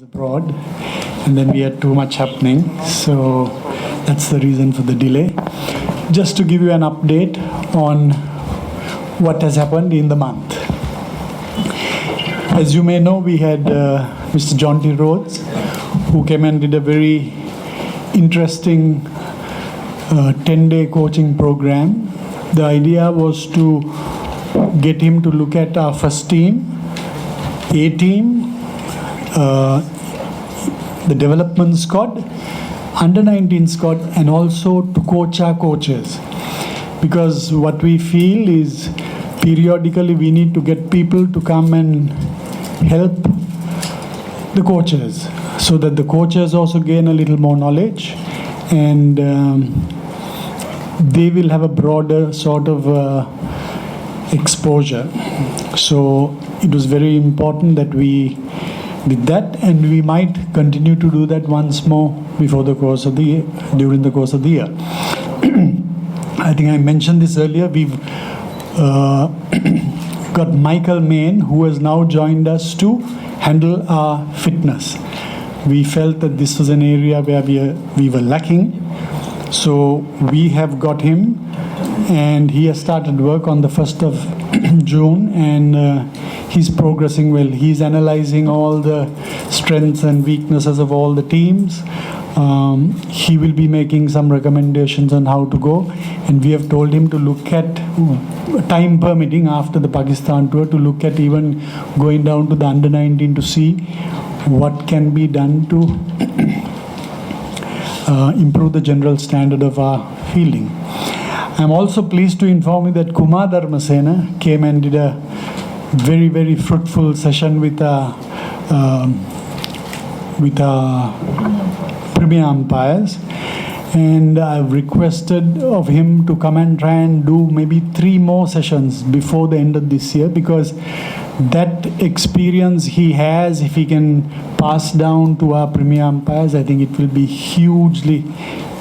abroad, and then we had too much happening, so that's the reason for the delay. Just to give you an update on what has happened in the month. As you may know, we had Mr. John T. Rhodes, who came and did a very interesting 10-day coaching program. The idea was to get him to look at our first team, A team, the development squad, under 19 squad, and also to coach our coaches. Because what we feel is periodically we need to get people to come and help the coaches so that the coaches also gain a little more knowledge and they will have a broader sort of exposure. So it was very important that we did that, and we might continue to do that once more before the course of the year, during the course of the year. I think I mentioned this earlier. We've got Michael Main, who has now joined us to handle our fitness. We felt that this was an area where we were lacking, so we have got him, and he has started work on the 1st of June, and he's progressing well. He's analyzing all the strengths and weaknesses of all the teams. He will be making some recommendations on how to go, and we have told him to look at, time permitting after the Pakistan tour, to look at even going down to the under 19 to see what can be done to improve the general standard of our fielding. I'm also pleased to inform you that Kumar Dharmasena came and did a very, very fruitful session with our premier umpires, and I've requested of him to come and try and do maybe 3 more sessions before the end of this year, because that experience he has, if he can pass down to our premier umpires, I think it will be hugely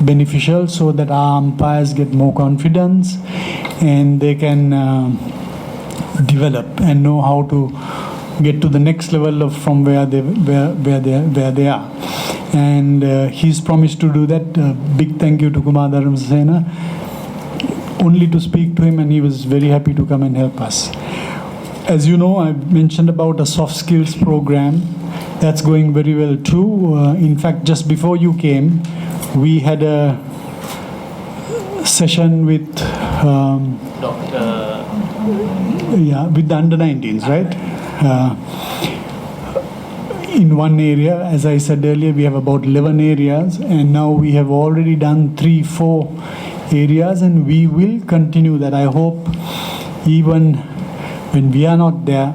beneficial, so that our umpires get more confidence and they can develop and know how to get to the next level of from where they are. And he's promised to do that. Big thank you to Kumar Dharmasena, only to speak to him, and he was very happy to come and help us. As you know, I mentioned about a soft skills program. That's going very well too. In fact, just before you came, we had a session with with the under 19s, right? In one area, as I said earlier, we have about 11 areas, and now we have already done 3-4 areas, and we will continue that. I hope even when we are not there,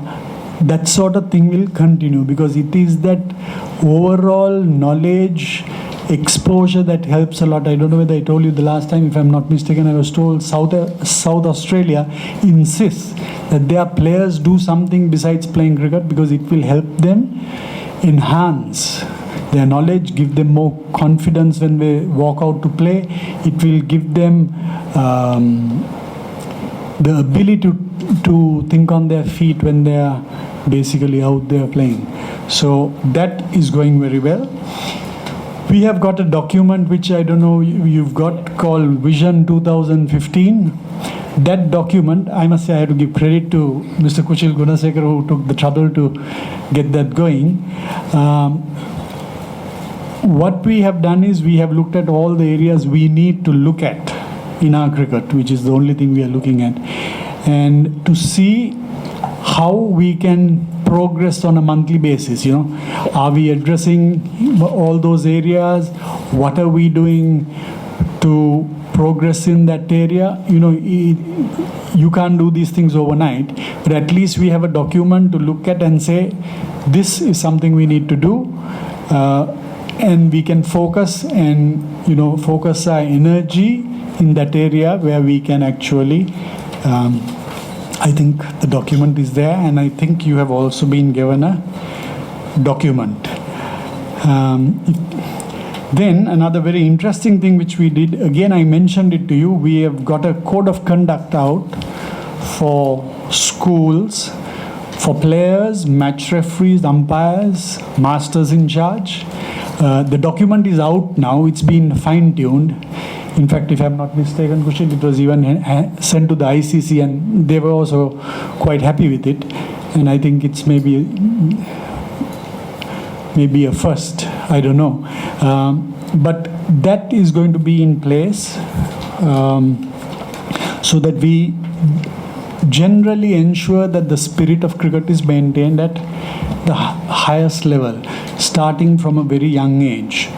that sort of thing will continue, because it is that overall knowledge exposure that helps a lot. I don't know whether I told you the last time, if I'm not mistaken, I was told South Australia insists that their players do something besides playing cricket, because it will help them enhance their knowledge, give them more confidence when they walk out to play. It will give them the ability to think on their feet when they are basically out there playing. So that is going very well. We have got a document which I don't know you've got, called Vision 2015. That document, I must say I have to give credit to Mr. Kushil Gunasekar, who took the trouble to get that going. What we have done is we have looked at all the areas we need to look at in our cricket, which is the only thing we are looking at, and to see how we can progress on a monthly basis. Are we addressing all those areas? What are we doing to progress in that area? You can't do these things overnight, but at least we have a document to look at and say, this is something we need to do, and we can focus and focus our energy in that area where we can actually I think the document is there, and I think you have also been given a document. Then another very interesting thing which we did, again I mentioned it to you, we have got a code of conduct out for schools for players, match referees, umpires, masters in charge. The document is out now. It's been fine-tuned. In fact, if I'm not mistaken, Kushal, it was even sent to the ICC, and they were also quite happy with it. And I think it's maybe a first. I don't know. But that is going to be in place so that we generally ensure that the spirit of cricket is maintained at the highest level, starting from a very young age.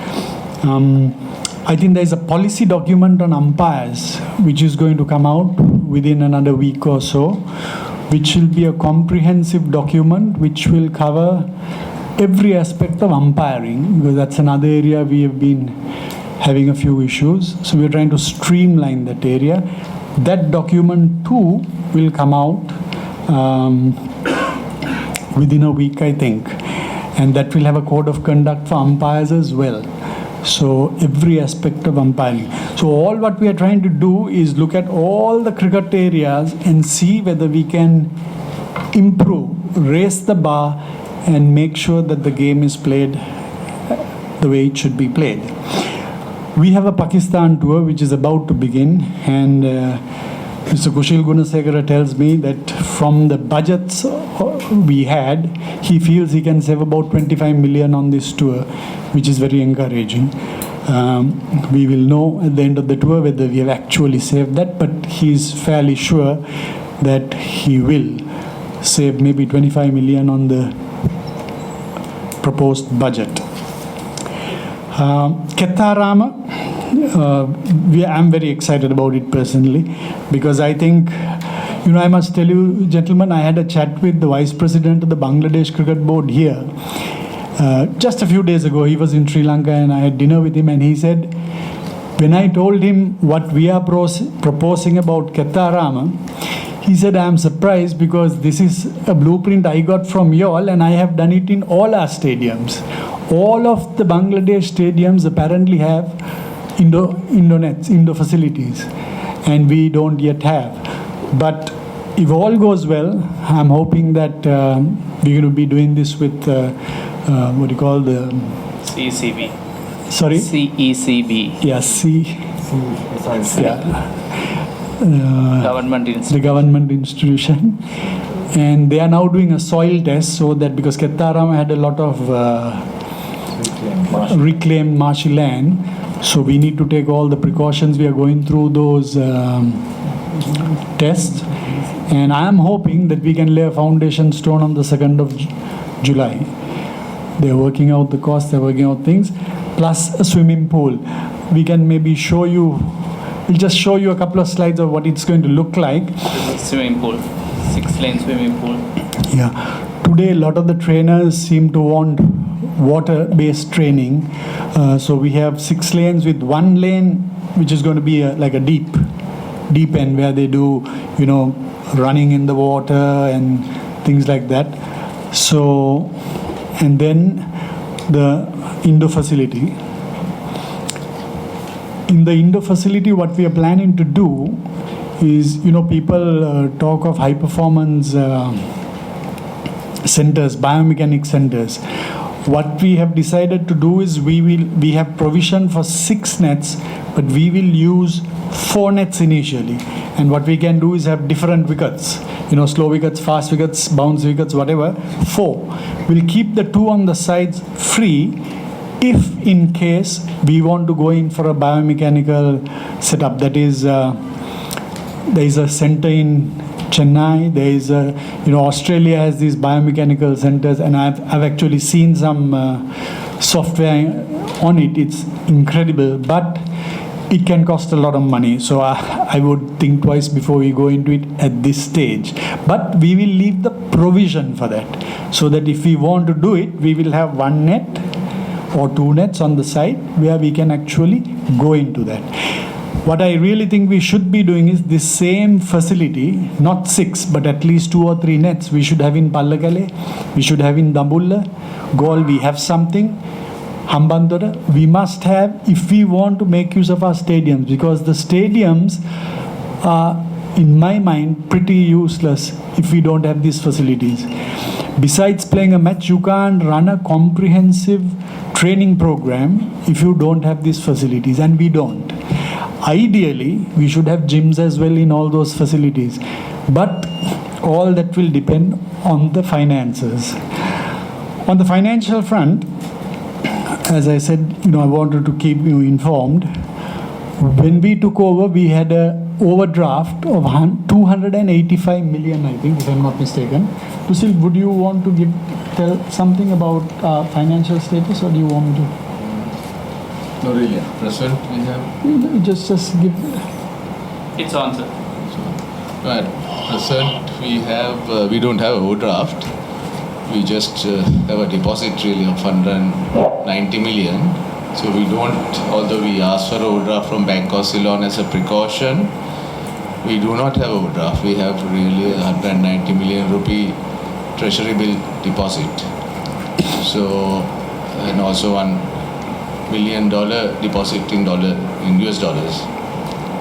I think there is a policy document on umpires which is going to come out within another week or so, which will be a comprehensive document which will cover every aspect of umpiring, because that's another area we have been having a few issues. So we're trying to streamline that area. That document too will come out within a week, I think. And that will have a code of conduct for umpires as well. So every aspect of umpiring. So all what we are trying to do is look at all the cricket areas and see whether we can improve, raise the bar, and make sure that the game is played the way it should be played. We have a Pakistan tour which is about to begin, and Mr. Kushal Gunasekara tells me that from the budgets we had, he feels he can save about 25 million on this tour, which is very encouraging. We will know at the end of the tour whether we have actually saved that, but he's fairly sure that he will save maybe 25 million on the proposed budget. Kettarama, I'm very excited about it personally, because I think, I must tell you, gentlemen, I had a chat with the Vice President of the Bangladesh Cricket Board here. Just a few days ago, he was in Sri Lanka and I had dinner with him, and he said, when I told him what we are proposing about Kettarama, he said, I am surprised because this is a blueprint I got from y'all, and I have done it in all our stadiums. All of the Bangladesh stadiums apparently have indoor facilities, and we don't yet have. But if all goes well, I'm hoping that we're going to be doing this with what do you call the CECB. Sorry? CECB. Yeah, Government institution. The government institution. And they are now doing a soil test, so that because Kettarama had a lot of reclaimed marshy land, so we need to take all the precautions. We are going through those tests, and I am hoping that we can lay a foundation stone on the 2nd of July. They are working out the cost, they are working out things, plus a swimming pool. We can maybe show you, we'll just show you a couple of slides of what it's going to look like. Swimming pool, 6-lane swimming pool. Yeah. Today, a lot of the trainers seem to want water-based training. So we have 6 lanes with 1 lane, which is going to be like a deep end where they do, running in the water and things like that. So, and then the indoor facility. In the indoor facility, what we are planning to do is, people talk of high performance centers, biomechanics centers. What we have decided to do is we have provision for 6 nets, but we will use 4 nets initially. And what we can do is have different wickets, slow wickets, fast wickets, bounce wickets, whatever, 4. We'll keep the 2 on the sides free if in case we want to go in for a biomechanical setup. That is, there is a center in Chennai. There is Australia has these biomechanical centers, and I've actually seen some software on it. It's incredible, but it can cost a lot of money. So I would think twice before we go into it at this stage. But we will leave the provision for that, so that if we want to do it, we will have 1 net or 2 nets on the side where we can actually go into that. What I really think we should be doing is this same facility, not 6, but at least 2 or 3 nets we should have in Pallakale, we should have in Dambulla, Galle, we have something, Hambantota, we must have if we want to make use of our stadiums, because the stadiums are in my mind, pretty useless if we don't have these facilities. Besides playing a match, you can't run a comprehensive training program if you don't have these facilities, and we don't. Ideally, we should have gyms as well in all those facilities, but all that will depend on the finances. On the financial front, as I said, I wanted to keep you informed. When we took over, we had a overdraft of 285 million, I think, if I'm not mistaken. Tusil, would you want to tell something about financial status, or do you want me to? No, really. Present, we have. Just give. It's on, sir. Right. Present, we don't have overdraft. We just have a deposit really of 190 million. So we don't, although we ask for overdraft from Bank of Ceylon as a precaution, we do not have overdraft. We have really 190 million rupee treasury bill deposit. So, and also $1 million deposit in US dollars.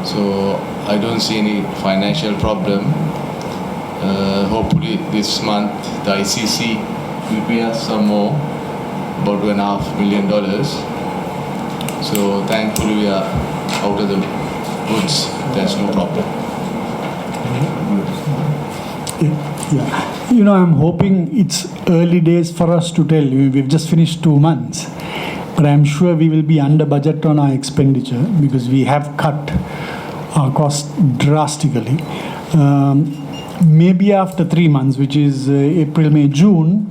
So I don't see any financial problem. Hopefully this month the ICC will pay us some more, about $2.5 million. So thankfully we are out of the woods. There's no problem. Yeah. I'm hoping it's early days for us to tell you. We've just finished 2 months, but I'm sure we will be under budget on our expenditure because we have cut our costs drastically. Maybe after 3 months, which is April, May, June,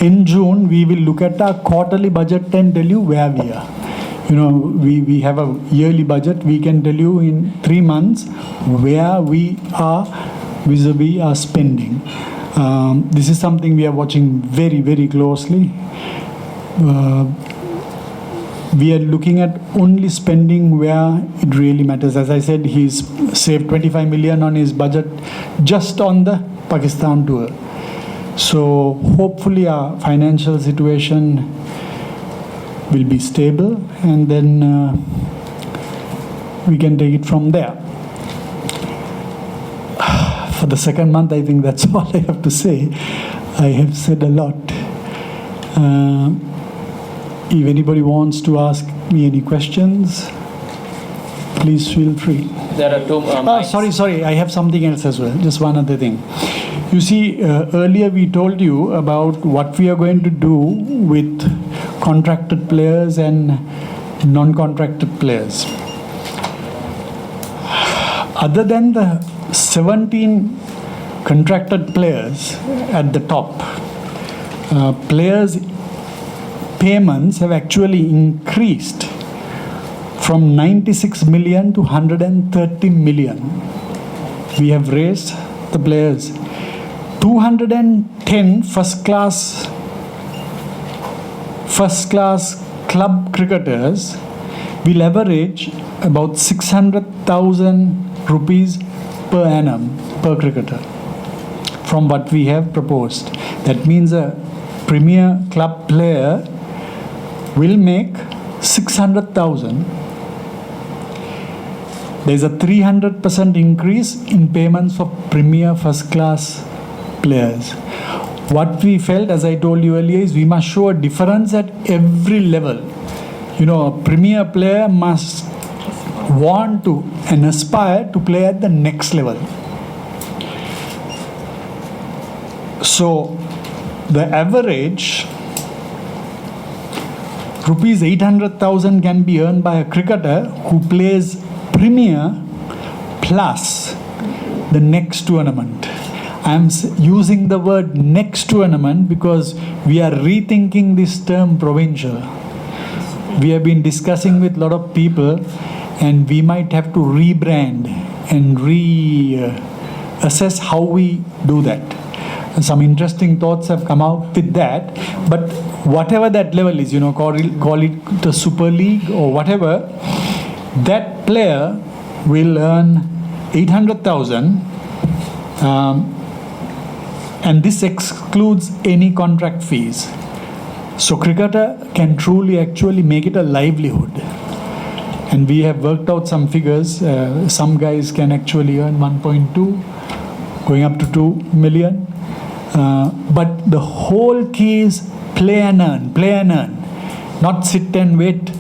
in June we will look at our quarterly budget and tell you where we are. We have a yearly budget. We can tell you in 3 months where we are vis-a-vis our spending. This is something we are watching very, very closely. We are looking at only spending where it really matters. As I said, he's saved 25 million on his budget just on the Pakistan tour. So hopefully our financial situation will be stable, and then we can take it from there. For the second month, I think that's all I have to say. I have said a lot. If anybody wants to ask me any questions, please feel free. There are two mics. Sorry, I have something else as well. Just one other thing. You see, earlier we told you about what we are going to do with contracted players and non-contracted players. Other than the 17 contracted players at the top, players' payments have actually increased from 96 million to 130 million. We have raised the players. 210 first class club cricketers will average about 600,000 rupees per annum per cricketer from what we have proposed. That means a premier club player will make 600,000. There's a 300% increase in payments for premier first class players. What we felt, as I told you earlier, is we must show a difference at every level. A premier player must want to and aspire to play at the next level. So the average rupees 800,000 can be earned by a cricketer who plays premier plus the next tournament. I am using the word next tournament because we are rethinking this term provincial. We have been discussing with a lot of people, and we might have to rebrand and reassess how we do that. And some interesting thoughts have come out with that. But whatever that level is, call it the Super League or whatever, that player will earn 800,000. And this excludes any contract fees. So cricketer can truly actually make it a livelihood. And we have worked out some figures. Some guys can actually earn 1.2, going up to 2 million. But the whole key is play and earn, not sit and wait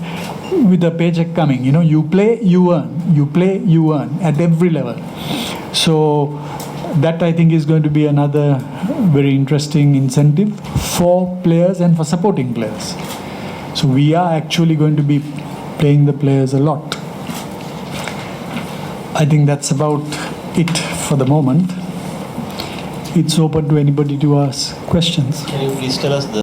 with a paycheck coming. You play, you earn, you play, you earn at every level. So that I think is going to be another very interesting incentive for players and for supporting players. So we are actually going to be playing the players a lot. I think that's about it for the moment. It's open to anybody to ask questions. Can you please tell us the